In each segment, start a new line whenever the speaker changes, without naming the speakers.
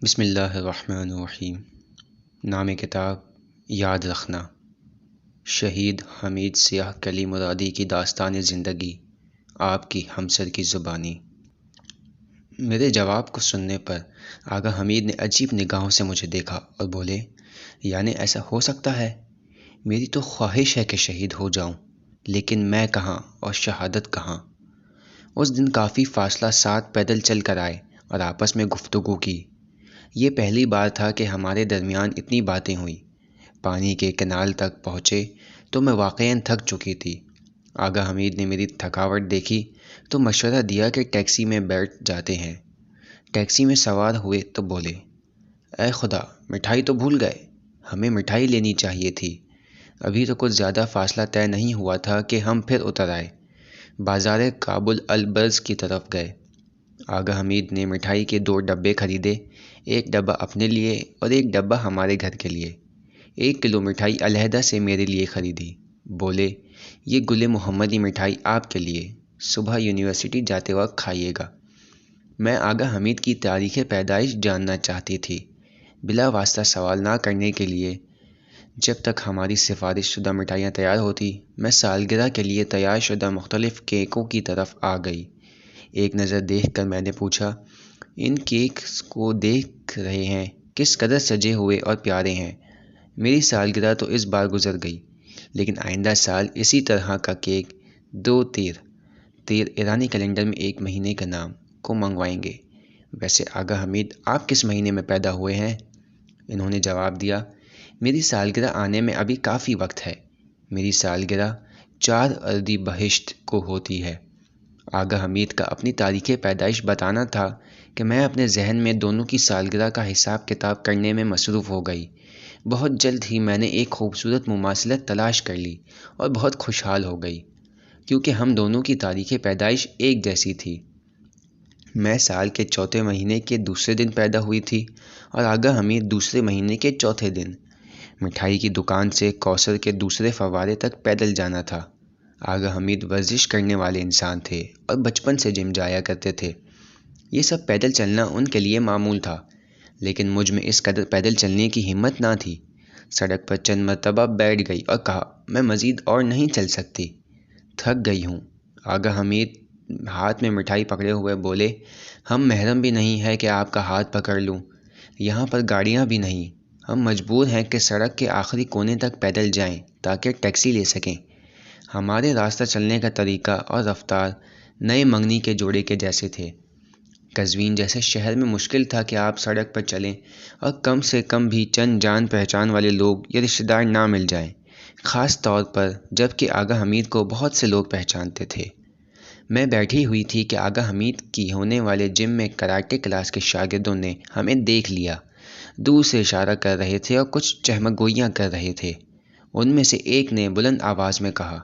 بسم اللہ الرحمن الرحیم۔ نام کتاب یاد رکھنا، شہید حمید سیاہ کلی مرادی کی داستان زندگی، آپ کی ہمسر کی زبانی۔ میرے جواب کو سننے پر آغا حمید نے عجیب نگاہوں سے مجھے دیکھا اور بولے، یعنی ایسا ہو سکتا ہے؟ میری تو خواہش ہے کہ شہید ہو جاؤں، لیکن میں کہاں اور شہادت کہاں؟ اس دن کافی فاصلہ ساتھ پیدل چل کر آئے اور آپس میں گفتگو کی۔ یہ پہلی بار تھا کہ ہمارے درمیان اتنی باتیں ہوئیں۔ پانی کے کنال تک پہنچے تو میں واقعاً تھک چکی تھی۔ آغا حمید نے میری تھکاوٹ دیکھی تو مشورہ دیا کہ ٹیکسی میں بیٹھ جاتے ہیں۔ ٹیکسی میں سوار ہوئے تو بولے، اے خدا، مٹھائی تو بھول گئے، ہمیں مٹھائی لینی چاہیے تھی۔ ابھی تو کچھ زیادہ فاصلہ طے نہیں ہوا تھا کہ ہم پھر اتر آئے۔ بازار کابل البرز کی طرف گئے۔ آغا حمید نے مٹھائی کے 2 ڈبے خریدے، ایک ڈبہ اپنے لیے اور ایک ڈبہ ہمارے گھر کے لیے۔ 1 کلو مٹھائی علیحدہ سے میرے لیے خریدی۔ بولے، یہ گل محمدی مٹھائی آپ کے لیے، صبح یونیورسٹی جاتے وقت کھائیے گا۔ میں آغا حمید کی تاریخ پیدائش جاننا چاہتی تھی، بلا واسطہ سوال نہ کرنے کے لیے۔ جب تک ہماری سفارش شدہ مٹھائیاں تیار ہوتی، میں سالگرہ کے لیے تیار شدہ مختلف کیکوں کی طرف آ گئی۔ ایک نظر دیکھ کر میں نے پوچھا، ان کیکس کو دیکھ رہے ہیں، کس قدر سجے ہوئے اور پیارے ہیں۔ میری سالگرہ تو اس بار گزر گئی، لیکن آئندہ سال اسی طرح کا کیک 2 تیر ایرانی کیلنڈر میں 1 مہینے کا نام کو منگوائیں گے۔ ویسے آغا حمید، آپ کس مہینے میں پیدا ہوئے ہیں؟ انہوں نے جواب دیا، میری سالگرہ آنے میں ابھی کافی وقت ہے۔ میری سالگرہ 4 اردیبہشت کو ہوتی ہے۔ آغا حمید کا اپنی تاریخ پیدائش بتانا تھا کہ میں اپنے ذہن میں دونوں کی سالگرہ کا حساب کتاب کرنے میں مصروف ہو گئی۔ بہت جلد ہی میں نے ایک خوبصورت مماثلت تلاش کر لی اور بہت خوشحال ہو گئی، کیونکہ ہم دونوں کی تاریخ پیدائش ایک جیسی تھی۔ میں سال کے چوتھے مہینے کے دوسرے دن پیدا ہوئی تھی اور آغا حمید دوسرے مہینے کے چوتھے دن۔ مٹھائی کی دکان سے کوثر کے دوسرے فوارے تک پیدل جانا تھا۔ آغا حمید ورزش کرنے والے انسان تھے اور بچپن سے جم جایا کرتے تھے۔ یہ سب پیدل چلنا ان کے لیے معمول تھا، لیکن مجھ میں اس قدر پیدل چلنے کی ہمت نہ تھی۔ سڑک پر چند مرتبہ بیٹھ گئی اور کہا، میں مزید اور نہیں چل سکتی، تھک گئی ہوں۔ آغا حمید ہاتھ میں مٹھائی پکڑے ہوئے بولے، ہم محرم بھی نہیں ہے کہ آپ کا ہاتھ پکڑ لوں، یہاں پر گاڑیاں بھی نہیں، ہم مجبور ہیں کہ سڑک کے آخری کونے تک پیدل جائیں تاکہ ٹیکسی لے سکیں۔ ہمارے راستہ چلنے کا طریقہ اور رفتار نئے منگنی کے جوڑے کے جیسے تھے۔ قزوین جیسے شہر میں مشکل تھا کہ آپ سڑک پر چلیں اور کم سے کم بھی چند جان پہچان والے لوگ یا رشتہ دار نہ مل جائیں، خاص طور پر جب کہ آغا حمید کو بہت سے لوگ پہچانتے تھے۔ میں بیٹھی ہوئی تھی کہ آغا حمید کی ہونے والے جم میں کراٹے کلاس کے شاگردوں نے ہمیں دیکھ لیا، دور سے اشارہ کر رہے تھے اور کچھ چہمک گوئیاں کر رہے تھے۔ ان میں سے ایک نے بلند آواز میں کہا،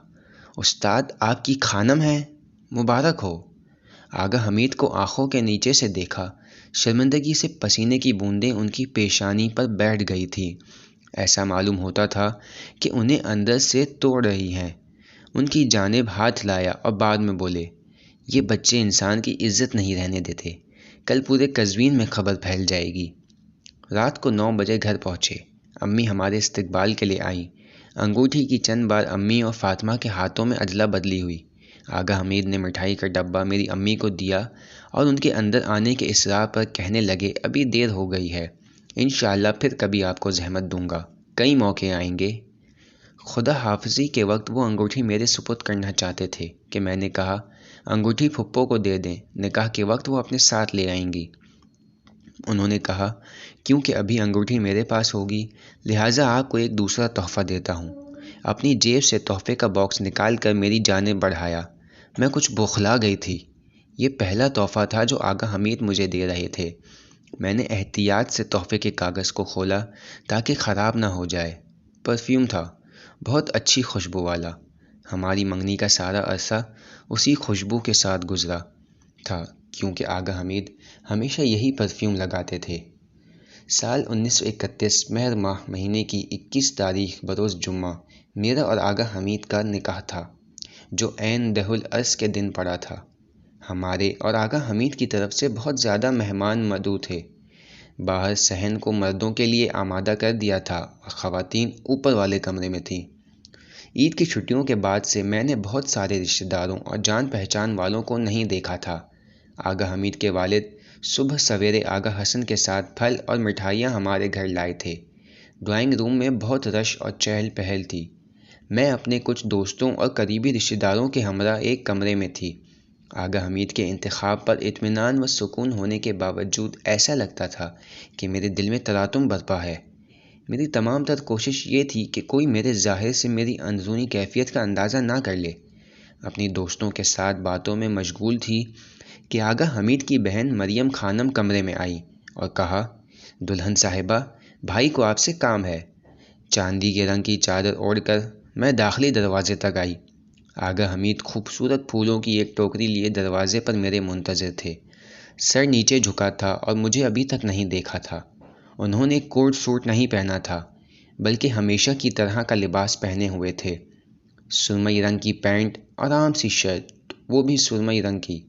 استاد آپ کی خانم ہیں، مبارک ہو۔ آغا حمید کو آنکھوں کے نیچے سے دیکھا، شرمندگی سے پسینے کی بوندیں ان کی پیشانی پر بیٹھ گئی تھی۔ ایسا معلوم ہوتا تھا کہ انہیں اندر سے توڑ رہی ہیں۔ ان کی جانب ہاتھ ہلایا اور بعد میں بولے، یہ بچے انسان کی عزت نہیں رہنے دیتے، کل پورے قزوین میں خبر پھیل جائے گی۔ رات کو 9 بجے گھر پہنچے۔ امی ہمارے استقبال کے لیے آئیں۔ انگوٹھی کی چند بار امی اور فاطمہ کے ہاتھوں میں ادلا بدلی ہوئی۔ آغا حمید نے مٹھائی کا ڈبہ میری امی کو دیا اور ان کے اندر آنے کے اصرار پر کہنے لگے، ابھی دیر ہو گئی ہے، انشاءاللہ پھر کبھی آپ کو زحمت دوں گا، کئی موقع آئیں گے۔ خدا حافظی کے وقت وہ انگوٹھی میرے سپرد کرنا چاہتے تھے کہ میں نے کہا، انگوٹھی پھپھو کو دے دیں، نکاح کے وقت وہ اپنے ساتھ لے آئیں گی۔ انہوں نے کہا، کیونکہ ابھی انگوٹھی میرے پاس ہوگی، لہٰذا آپ کو ایک دوسرا تحفہ دیتا ہوں۔ اپنی جیب سے تحفے کا باکس نکال کر میری جانب بڑھایا۔ میں کچھ بوکھلا گئی تھی۔ یہ پہلا تحفہ تھا جو آغا حمید مجھے دے رہے تھے۔ میں نے احتیاط سے تحفے کے کاغذ کو کھولا تاکہ خراب نہ ہو جائے۔ پرفیوم تھا، بہت اچھی خوشبو والا۔ ہماری منگنی کا سارا عرصہ اسی خوشبو کے ساتھ گزرا تھا، کیونکہ آغا حمید ہمیشہ یہی پرفیوم لگاتے تھے۔ سال 1931 مہر ماہ مہینے کی 21 تاریخ بروز جمعہ میرا اور آغا حمید کا نکاح تھا، جو عین دہ العرس کے دن پڑا تھا۔ ہمارے اور آغا حمید کی طرف سے بہت زیادہ مہمان مدعو تھے۔ باہر صحن کو مردوں کے لیے آمادہ کر دیا تھا اور خواتین اوپر والے کمرے میں تھیں۔ عید کی چھٹیوں کے بعد سے میں نے بہت سارے رشتہ داروں اور جان پہچان والوں کو نہیں دیکھا تھا۔ آغا حمید کے والد صبح سویرے آغا حسن کے ساتھ پھل اور مٹھائیاں ہمارے گھر لائے تھے۔ ڈرائنگ روم میں بہت رش اور چہل پہل تھی۔ میں اپنے کچھ دوستوں اور قریبی رشتہ داروں کے ہمراہ ایک کمرے میں تھی۔ آغا حمید کے انتخاب پر اطمینان و سکون ہونے کے باوجود ایسا لگتا تھا کہ میرے دل میں تلاطم برپا ہے۔ میری تمام تر کوشش یہ تھی کہ کوئی میرے ظاہر سے میری اندرونی کیفیت کا اندازہ نہ کر لے۔ اپنی دوستوں کے ساتھ باتوں میں مشغول تھی کہ آغا حمید کی بہن مریم خانم کمرے میں آئی اور کہا، دلہن صاحبہ، بھائی کو آپ سے کام ہے۔ چاندی کے رنگ کی چادر اوڑھ کر میں داخلی دروازے تک آئی۔ آغا حمید خوبصورت پھولوں کی ایک ٹوکری لیے دروازے پر میرے منتظر تھے۔ سر نیچے جھکا تھا اور مجھے ابھی تک نہیں دیکھا تھا۔ انہوں نے کوٹ سوٹ نہیں پہنا تھا بلکہ ہمیشہ کی طرح کا لباس پہنے ہوئے تھے۔ سرمئی رنگ کی پینٹ اور عام سی شرٹ، وہ بھی سرمئی رنگ کی،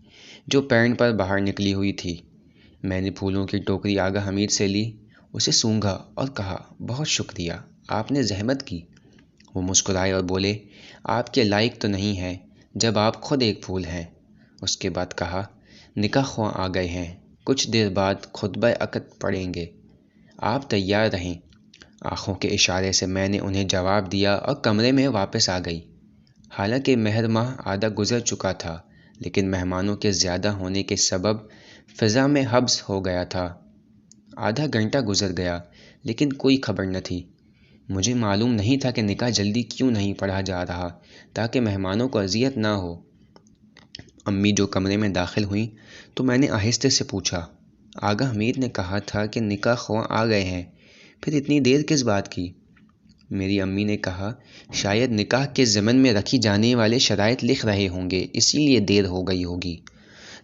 جو پینٹ پر باہر نکلی ہوئی تھی۔ میں نے پھولوں کی ٹوکری آغا حمید سے لی، اسے سونگھا اور کہا، بہت شکریہ، آپ نے زحمت کی۔ وہ مسکرائے اور بولے، آپ کے لائق تو نہیں ہے جب آپ خود ایک پھول ہیں۔ اس کے بعد کہا، نکاح خواہ آ گئے ہیں، کچھ دیر بعد خطبہ عقد پڑھیں گے، آپ تیار رہیں۔ آنکھوں کے اشارے سے میں نے انہیں جواب دیا اور کمرے میں واپس آ گئی۔ حالانکہ مہر ماہ آدھا گزر چکا تھا، لیکن مہمانوں کے زیادہ ہونے کے سبب فضا میں حبس ہو گیا تھا۔ آدھا گھنٹہ گزر گیا لیکن کوئی خبر نہ تھی۔ مجھے معلوم نہیں تھا کہ نکاح جلدی کیوں نہیں پڑھا جا رہا تاکہ مہمانوں کو اذیت نہ ہو۔ امی جو کمرے میں داخل ہوئیں تو میں نے آہستہ سے پوچھا، آغا حمید نے کہا تھا کہ نکاح خواہ آ گئے ہیں، پھر اتنی دیر کس بات کی؟ میری امی نے کہا، شاید نکاح کے ضمن میں رکھی جانے والے شرائط لکھ رہے ہوں گے، اسی لیے دیر ہو گئی ہوگی۔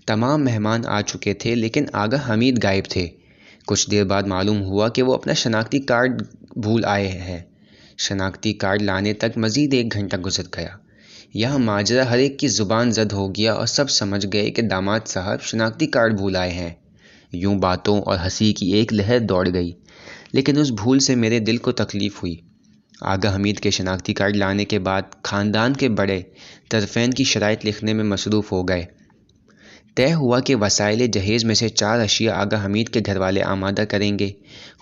تمام مہمان آ چکے تھے لیکن آغا حمید غائب تھے۔ کچھ دیر بعد معلوم ہوا کہ وہ اپنا شناختی کارڈ بھول آئے ہیں۔ شناختی کارڈ لانے تک مزید 1 گھنٹہ گزر گیا۔ یہاں ماجرا ہر ایک کی زبان زد ہو گیا اور سب سمجھ گئے کہ داماد صاحب شناختی کارڈ بھول آئے ہیں۔ یوں باتوں اور ہنسی کی ایک لہر دوڑ گئی، لیکن اس بھول سے میرے دل کو تکلیف ہوئی۔ آغا حمید کے شناختی کارڈ لانے کے بعد خاندان کے بڑے طرفین کی شرائط لکھنے میں مصروف ہو گئے۔ طے ہوا کہ وسائل جہیز میں سے 4 اشیاء آغا حمید کے گھر والے آمادہ کریں گے۔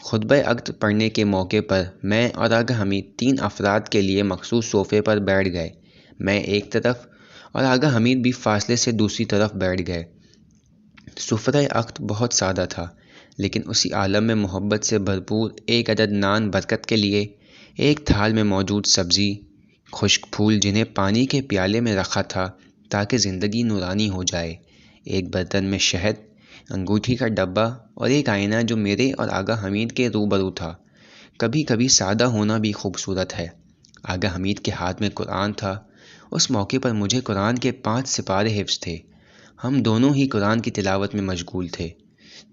خطبہ عقد پڑھنے کے موقع پر میں اور آغا حمید 3 افراد کے لیے مخصوص صوفے پر بیٹھ گئے، میں ایک طرف اور آغا حمید بھی فاصلے سے دوسری طرف بیٹھ گئے۔ سفرہ عقد بہت سادہ تھا، لیکن اسی عالم میں محبت سے بھرپور 1 عدد نان برکت کے لیے، ایک تھال میں موجود سبزی، خشک پھول جنہیں پانی کے پیالے میں رکھا تھا تاکہ زندگی نورانی ہو جائے، ایک برتن میں شہد، انگوٹھی کا ڈبہ اور ایک آئینہ جو میرے اور آغا حمید کے روبرو تھا۔ کبھی کبھی سادہ ہونا بھی خوبصورت ہے۔ آغا حمید کے ہاتھ میں قرآن تھا۔ اس موقع پر مجھے قرآن کے 5 سپارے حفظ تھے۔ ہم دونوں ہی قرآن کی تلاوت میں مشغول تھے۔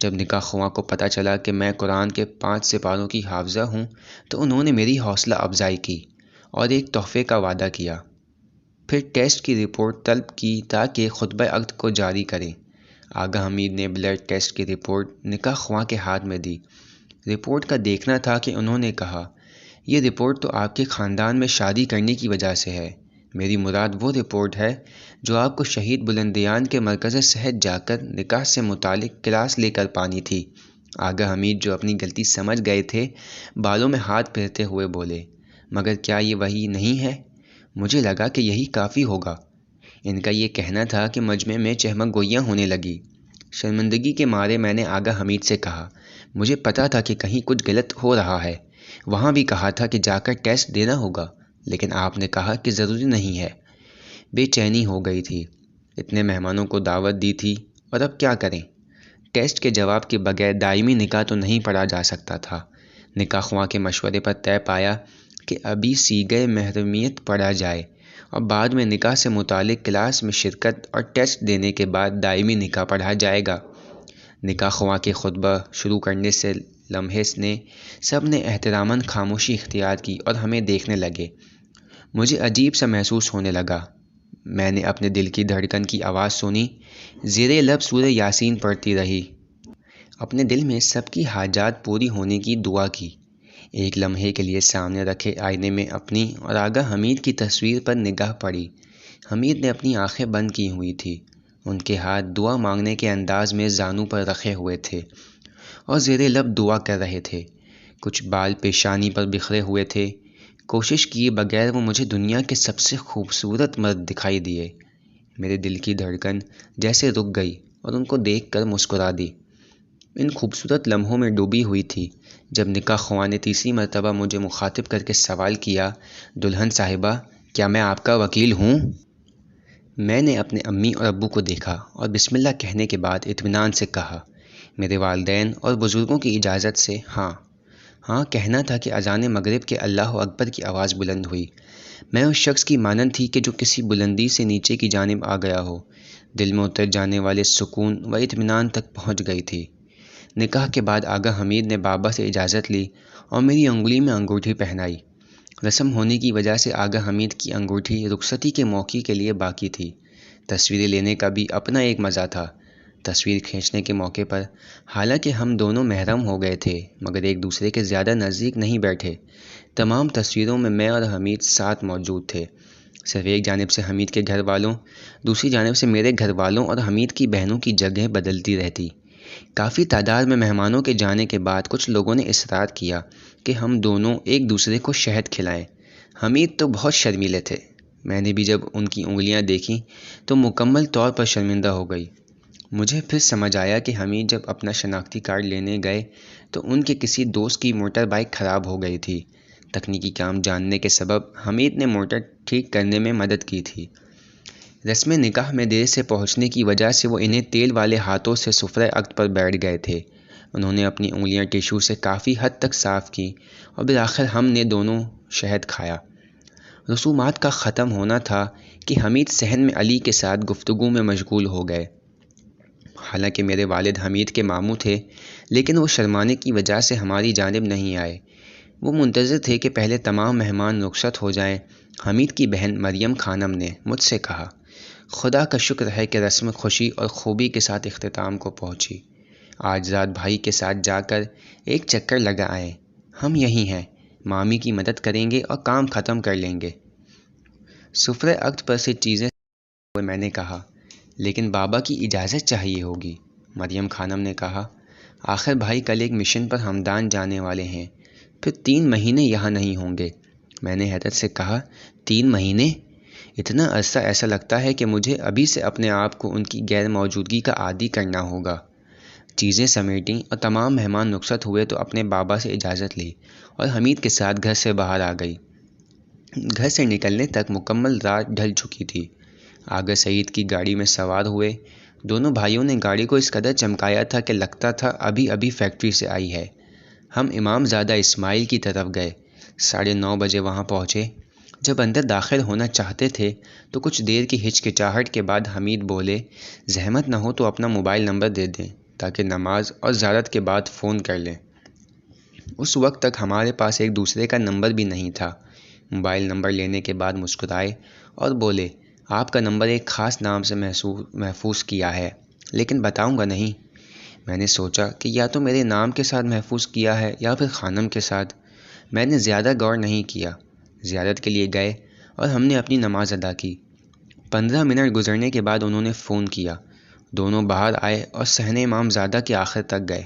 جب نکاح خواہ کو پتہ چلا کہ میں قرآن کے 5 سپاروں کی حافظہ ہوں تو انہوں نے میری حوصلہ افزائی کی اور ایک تحفے کا وعدہ کیا۔ پھر ٹیسٹ کی رپورٹ طلب کی تاکہ خطبہ عقد کو جاری کریں۔ آغا حمید نے بلڈ ٹیسٹ کی رپورٹ نکاح خواہ کے ہاتھ میں دی۔ رپورٹ کا دیکھنا تھا کہ انہوں نے کہا، یہ رپورٹ تو آپ کے خاندان میں شادی کرنے کی وجہ سے ہے۔ میری مراد وہ رپورٹ ہے جو آپ کو شہید بلندیان کے مرکز صحت جا کر نکاح سے متعلق کلاس لے کر پانی تھی۔ آغا حمید جو اپنی غلطی سمجھ گئے تھے، بالوں میں ہاتھ پھیرتے ہوئے بولے، مگر کیا یہ وہی نہیں ہے؟ مجھے لگا کہ یہی کافی ہوگا۔ ان کا یہ کہنا تھا کہ مجمع میں چہمہ گوئیاں ہونے لگی۔ شرمندگی کے مارے میں نے آغا حمید سے کہا، مجھے پتا تھا کہ کہیں کچھ غلط ہو رہا ہے، وہاں بھی کہا تھا کہ جا کر ٹیسٹ دینا ہوگا، لیکن آپ نے کہا کہ ضروری نہیں ہے۔ بے چینی ہو گئی تھی، اتنے مہمانوں کو دعوت دی تھی اور اب کیا کریں؟ ٹیسٹ کے جواب کے بغیر دائمی نکاح تو نہیں پڑھا جا سکتا تھا۔ نکاح خواہ کے مشورے پر طے پایا کہ ابھی صیغہ محرمیت پڑھا جائے اور بعد میں نکاح سے متعلق کلاس میں شرکت اور ٹیسٹ دینے کے بعد دائمی نکاح پڑھا جائے گا۔ نکاح خواہ کے خطبہ شروع کرنے سے لمحے نے سب نے احتراماً خاموشی اختیار کی اور ہمیں دیکھنے لگے۔ مجھے عجیب سا محسوس ہونے لگا۔ میں نے اپنے دل کی دھڑکن کی آواز سنی، زیر لب سورہ یاسین پڑھتی رہی۔ اپنے دل میں سب کی حاجات پوری ہونے کی دعا کی۔ ایک لمحے کے لیے سامنے رکھے آئینے میں اپنی اور آغا حمید کی تصویر پر نگاہ پڑی۔ حمید نے اپنی آنکھیں بند کی ہوئی تھی۔ ان کے ہاتھ دعا مانگنے کے انداز میں زانوں پر رکھے ہوئے تھے اور زیر لب دعا کر رہے تھے۔ کچھ بال پیشانی پر بکھرے ہوئے تھے۔ کوشش کیے بغیر وہ مجھے دنیا کے سب سے خوبصورت مرد دکھائی دیے۔ میرے دل کی دھڑکن جیسے رک گئی اور ان کو دیکھ کر مسکرا دی۔ ان خوبصورت لمحوں میں ڈوبی ہوئی تھی جب نکاح خواہ نے تیسری مرتبہ مجھے مخاطب کر کے سوال کیا، دلہن صاحبہ، کیا میں آپ کا وکیل ہوں؟ میں نے اپنے امی اور ابو کو دیکھا اور بسم اللہ کہنے کے بعد اطمینان سے کہا، میرے والدین اور بزرگوں کی اجازت سے ہاں۔ ہاں کہنا تھا کہ اذان مغرب کے اللہ اکبر کی آواز بلند ہوئی۔ میں اس شخص کی مانند تھی کہ جو کسی بلندی سے نیچے کی جانب آ گیا ہو، دل میں اتر جانے والے سکون و اطمینان تک پہنچ گئی تھی۔ نکاح کے بعد آغا حمید نے بابا سے اجازت لی اور میری انگلی میں انگوٹھی پہنائی۔ رسم ہونے کی وجہ سے آغا حمید کی انگوٹھی رخصتی کے موقع کے لیے باقی تھی۔ تصویریں لینے کا بھی اپنا ایک مزہ تھا۔ تصویر کھینچنے کے موقع پر حالانکہ ہم دونوں محرم ہو گئے تھے مگر ایک دوسرے کے زیادہ نزدیک نہیں بیٹھے۔ تمام تصویروں میں اور حمید ساتھ موجود تھے۔ صرف ایک جانب سے حمید کے گھر والوں، دوسری جانب سے میرے گھر والوں اور حمید کی بہنوں کی جگہیں بدلتی رہتی۔ کافی تعداد میں مہمانوں کے جانے کے بعد کچھ لوگوں نے اصرار کیا کہ ہم دونوں ایک دوسرے کو شہد کھلائیں۔ حمید تو بہت شرمیلے تھے۔ میں نے بھی جب ان کی انگلیاں دیکھیں تو مکمل طور پر شرمندہ ہو گئی۔ مجھے پھر سمجھ آیا کہ حمید جب اپنا شناختی کارڈ لینے گئے تو ان کے کسی دوست کی موٹر بائیک خراب ہو گئی تھی۔ تکنیکی کام جاننے کے سبب حمید نے موٹر ٹھیک کرنے میں مدد کی تھی۔ رسم نکاح میں دیر سے پہنچنے کی وجہ سے وہ انہیں تیل والے ہاتھوں سے سفرہ عقد پر بیٹھ گئے تھے۔ انہوں نے اپنی انگلیاں ٹیشو سے کافی حد تک صاف کی اور بالآخر ہم نے دونوں شہد کھایا۔ رسومات کا ختم ہونا تھا کہ حمید صحن میں علی کے ساتھ گفتگو میں مشغول ہو گئے۔ حالانکہ میرے والد حمید کے ماموں تھے لیکن وہ شرمانے کی وجہ سے ہماری جانب نہیں آئے۔ وہ منتظر تھے کہ پہلے تمام مہمان رخصت ہو جائیں۔ حمید کی بہن مریم خانم نے مجھ سے کہا، خدا کا شکر ہے کہ رسم خوشی اور خوبی کے ساتھ اختتام کو پہنچی۔ آج رات بھائی کے ساتھ جا کر ایک چکر لگا آئیں۔ ہم یہی ہیں، مامی کی مدد کریں گے اور کام ختم کر لیں گے۔ سفرہ عقد پر سے چیزیں میں نے کہا، لیکن بابا کی اجازت چاہیے ہوگی۔ مریم خانم نے کہا، آخر بھائی کل ایک مشن پر ہمدان جانے والے ہیں، پھر 3 مہینے یہاں نہیں ہوں گے۔ میں نے حیرت سے کہا، 3 مہینے؟ اتنا عرصہ؟ ایسا لگتا ہے کہ مجھے ابھی سے اپنے آپ کو ان کی غیر موجودگی کا عادی کرنا ہوگا۔ چیزیں سمیٹیں اور تمام مہمان رخصت ہوئے تو اپنے بابا سے اجازت لی اور حمید کے ساتھ گھر سے باہر آ گئی۔ گھر سے نکلنے تک مکمل رات ڈھل چکی تھی۔ آغا سعید کی گاڑی میں سوار ہوئے۔ دونوں بھائیوں نے گاڑی کو اس قدر چمکایا تھا کہ لگتا تھا ابھی ابھی فیکٹری سے آئی ہے۔ ہم امام زادہ اسماعیل کی طرف گئے۔ 9:30 بجے وہاں پہنچے۔ جب اندر داخل ہونا چاہتے تھے تو کچھ دیر کی ہچکچاہٹ کے بعد حمید بولے، زحمت نہ ہو تو اپنا موبائل نمبر دے دیں تاکہ نماز اور زیارت کے بعد فون کر لیں۔ اس وقت تک ہمارے پاس ایک دوسرے کا نمبر بھی نہیں تھا۔ موبائل نمبر لینے کے بعد مسکرائے اور بولے، آپ کا نمبر ایک خاص نام سے محفوظ کیا ہے لیکن بتاؤں گا نہیں۔ میں نے سوچا کہ یا تو میرے نام کے ساتھ محفوظ کیا ہے یا پھر خانم کے ساتھ۔ میں نے زیادہ غور نہیں کیا۔ زیارت کے لیے گئے اور ہم نے اپنی نماز ادا کی۔ 15 منٹ گزرنے کے بعد انہوں نے فون کیا۔ دونوں باہر آئے اور صحن امام زادہ کے آخر تک گئے۔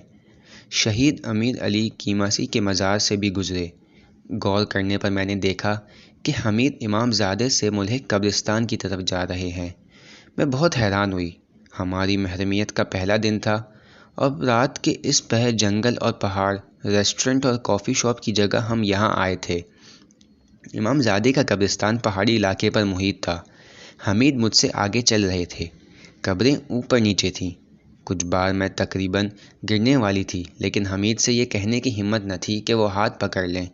شہید امیر علی قیماسی کے مزار سے بھی گزرے۔ غور کرنے پر میں نے دیکھا کہ حمید امام زادہ سے ملحق قبرستان کی طرف جا رہے ہیں۔ میں بہت حیران ہوئی۔ ہماری محرمیت کا پہلا دن تھا اور رات کے اس پہر جنگل اور پہاڑ، ریسٹورنٹ اور کافی شاپ کی جگہ ہم یہاں آئے تھے۔ امام زادہ کا قبرستان پہاڑی علاقے پر محیط تھا۔ حمید مجھ سے آگے چل رہے تھے۔ قبریں اوپر نیچے تھیں۔ کچھ بار میں تقریباً گرنے والی تھی لیکن حمید سے یہ کہنے کی ہمت نہ تھی کہ وہ ہاتھ پکڑ لیں۔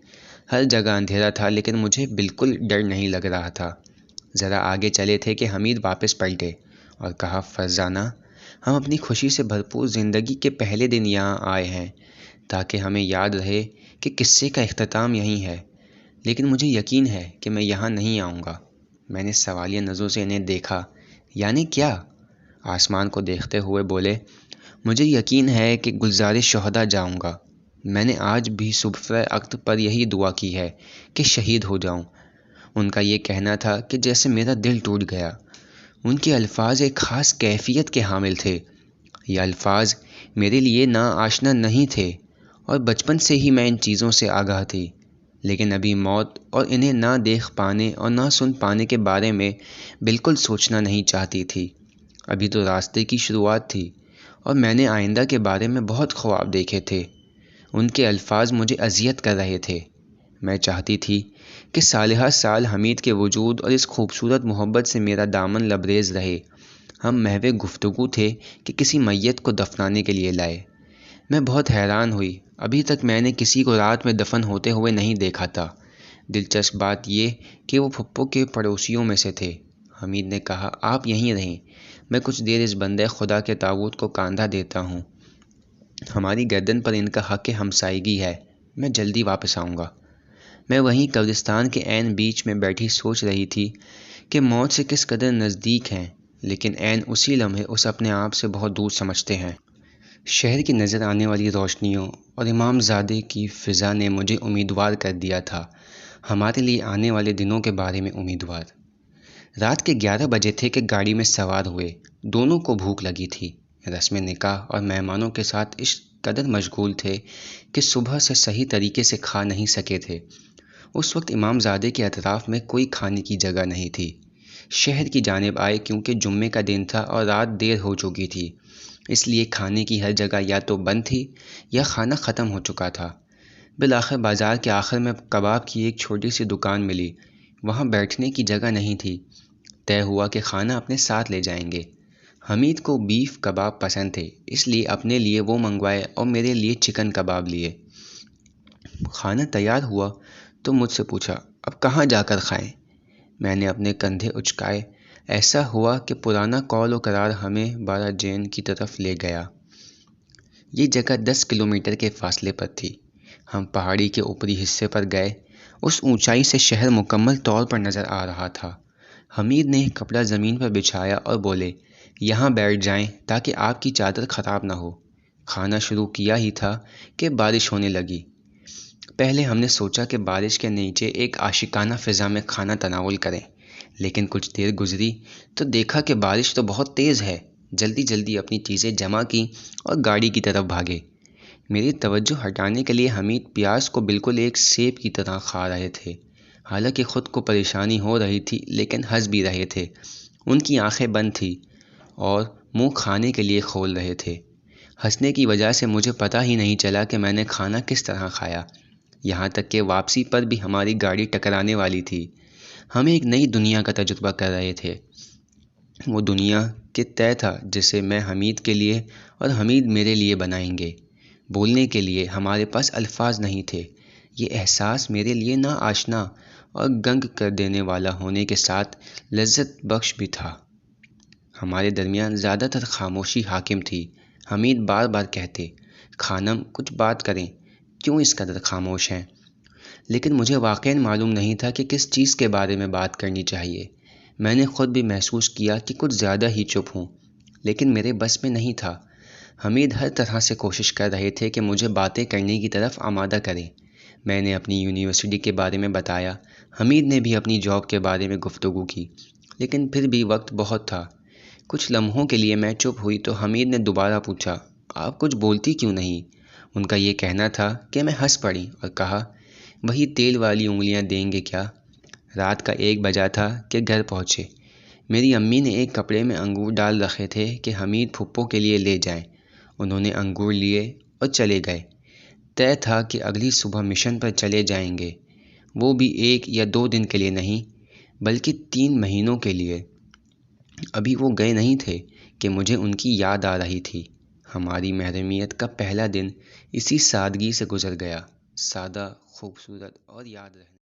ہر جگہ اندھیرا تھا لیکن مجھے بالکل ڈر نہیں لگ رہا تھا۔ ذرا آگے چلے تھے کہ حمید واپس پلٹے اور کہا، فرزانہ، ہم اپنی خوشی سے بھرپور زندگی کے پہلے دن یہاں آئے ہیں تاکہ ہمیں یاد رہے کہ قصے کا اختتام یہیں ہے، لیکن مجھے یقین ہے کہ میں یہاں نہیں آؤں گا۔ میں نے سوالیہ نظروں سے انہیں دیکھا۔ یعنی کیا؟ آسمان کو دیکھتے ہوئے بولے، مجھے یقین ہے کہ گلزار شہداء جاؤں گا۔ میں نے آج بھی سفرہ عقد پر یہی دعا کی ہے کہ شہید ہو جاؤں۔ ان کا یہ کہنا تھا کہ جیسے میرا دل ٹوٹ گیا۔ ان کے الفاظ ایک خاص کیفیت کے حامل تھے۔ یہ الفاظ میرے لیے ناآشنا نہیں تھے اور بچپن سے ہی میں ان چیزوں سے آگاہ تھی، لیکن ابھی موت اور انہیں نہ دیکھ پانے اور نہ سن پانے کے بارے میں بالکل سوچنا نہیں چاہتی تھی۔ ابھی تو راستے کی شروعات تھی اور میں نے آئندہ کے بارے میں بہت خواب دیکھے تھے۔ ان کے الفاظ مجھے اذیت کر رہے تھے۔ میں چاہتی تھی کہ سالہ سال حمید کے وجود اور اس خوبصورت محبت سے میرا دامن لبریز رہے۔ ہم محو گفتگو تھے کہ کسی میت کو دفنانے کے لیے لائے۔ میں بہت حیران ہوئی، ابھی تک میں نے کسی کو رات میں دفن ہوتے ہوئے نہیں دیکھا تھا۔ دلچسپ بات یہ کہ وہ پھپھو کے پڑوسیوں میں سے تھے۔ حمید نے کہا، آپ یہیں رہیں، میں کچھ دیر اس بندے خدا کے تابوت کو کاندھا دیتا ہوں۔ ہماری گردن پر ان کا حق ہمسائیگی ہے، میں جلدی واپس آؤں گا۔ میں وہیں قبرستان کے عین بیچ میں بیٹھی سوچ رہی تھی کہ موت سے کس قدر نزدیک ہیں، لیکن عین اسی لمحے اسے اپنے آپ سے بہت دور سمجھتے ہیں۔ شہر کی نظر آنے والی روشنیوں اور امام زادے کی فضا نے مجھے امیدوار کر دیا تھا، ہمارے لیے آنے والے دنوں کے بارے میں امیدوار۔ رات کے 11 بجے تھے کہ گاڑی میں سوار ہوئے۔ دونوں کو بھوک لگی تھی۔ رسم نکاح اور مہمانوں کے ساتھ اس قدر مشغول تھے کہ صبح سے صحیح طریقے سے کھا نہیں سکے تھے۔ اس وقت امام زادے کے اطراف میں کوئی کھانے کی جگہ نہیں تھی۔ شہر کی جانب آئے کیونکہ جمعے کا دن تھا اور رات دیر ہو چکی تھی، اس لیے کھانے کی ہر جگہ یا تو بند تھی یا کھانا ختم ہو چکا تھا۔ بالآخر بازار کے آخر میں کباب کی ایک چھوٹی سی دکان ملی۔ وہاں بیٹھنے کی جگہ نہیں تھی۔ طے ہوا کہ کھانا اپنے ساتھ لے جائیں گے۔ حمید کو بیف کباب پسند تھے، اس لیے اپنے لیے وہ منگوائے اور میرے لیے چکن کباب لیے۔ کھانا تیار ہوا تو مجھ سے پوچھا، اب کہاں جا کر کھائیں؟ میں نے اپنے کندھے اچکائے۔ ایسا ہوا کہ پرانا قول و قرار ہمیں بارہ جین کی طرف لے گیا۔ یہ جگہ 10 کلومیٹر کے فاصلے پر تھی۔ ہم پہاڑی کے اوپری حصے پر گئے۔ اس اونچائی سے شہر مکمل طور پر نظر آ رہا تھا۔ حمید نے ایک کپڑا زمین پر بچھایا اور بولے، یہاں بیٹھ جائیں تاکہ آپ کی چادر خراب نہ ہو۔ کھانا شروع کیا ہی تھا کہ بارش ہونے لگی۔ پہلے ہم نے سوچا کہ بارش کے نیچے ایک عاشقانہ فضا میں کھانا تناول کریں، لیکن کچھ دیر گزری تو دیکھا کہ بارش تو بہت تیز ہے۔ جلدی جلدی اپنی چیزیں جمع کیں اور گاڑی کی طرف بھاگے۔ میری توجہ ہٹانے کے لیے حمید پیاز کو بالکل ایک سیب کی طرح کھا رہے تھے۔ حالانکہ خود کو پریشانی ہو رہی تھی لیکن ہنس بھی رہے تھے۔ ان کی آنکھیں بند تھیں اور منہ کھانے کے لیے کھول رہے تھے۔ ہنسنے کی وجہ سے مجھے پتہ ہی نہیں چلا کہ میں نے کھانا کس طرح کھایا، یہاں تک کہ واپسی پر بھی ہماری گاڑی ٹکرانے والی تھی۔ ہم ایک نئی دنیا کا تجربہ کر رہے تھے۔ وہ دنیا کہ طے تھا جسے میں حمید کے لیے اور حمید میرے لیے بنائیں گے۔ بولنے کے لیے ہمارے پاس الفاظ نہیں تھے۔ یہ احساس میرے لیے ناآشنا اور گنگ کر دینے والا ہونے کے ساتھ لذت بخش بھی تھا۔ ہمارے درمیان زیادہ تر خاموشی حاکم تھی۔ حمید بار بار کہتے، خانم کچھ بات کریں، کیوں اس قدر خاموش ہیں؟ لیکن مجھے واقعاً معلوم نہیں تھا کہ کس چیز کے بارے میں بات کرنی چاہیے۔ میں نے خود بھی محسوس کیا کہ کچھ زیادہ ہی چپ ہوں، لیکن میرے بس میں نہیں تھا۔ حمید ہر طرح سے کوشش کر رہے تھے کہ مجھے باتیں کرنے کی طرف آمادہ کریں۔ میں نے اپنی یونیورسٹی کے بارے میں بتایا، حمید نے بھی اپنی جاب کے بارے میں گفتگو کی، لیکن پھر بھی وقت بہت تھا۔ کچھ لمحوں کے لیے میں چپ ہوئی تو حمید نے دوبارہ پوچھا، آپ کچھ بولتی کیوں نہیں؟ ان کا یہ کہنا تھا کہ میں ہنس پڑی اور کہا، وہی تیل والی انگلیاں دیں گے کیا؟ رات کا 1 بجا تھا کہ گھر پہنچے۔ میری امی نے ایک کپڑے میں انگور ڈال رکھے تھے کہ حمید پھپھو کے لیے لے جائیں۔ انہوں نے انگور لیے اور چلے گئے۔ طے تھا کہ اگلی صبح مشن پر چلے جائیں گے، وہ بھی 1 یا 2 دن کے لیے نہیں بلکہ 3 مہینوں کے لیے۔ ابھی وہ گئے نہیں تھے کہ مجھے ان کی یاد آ رہی تھی۔ ہماری محرمیت کا پہلا دن اسی سادگی سے گزر گیا، سادہ، خوبصورت اور یاد رہنے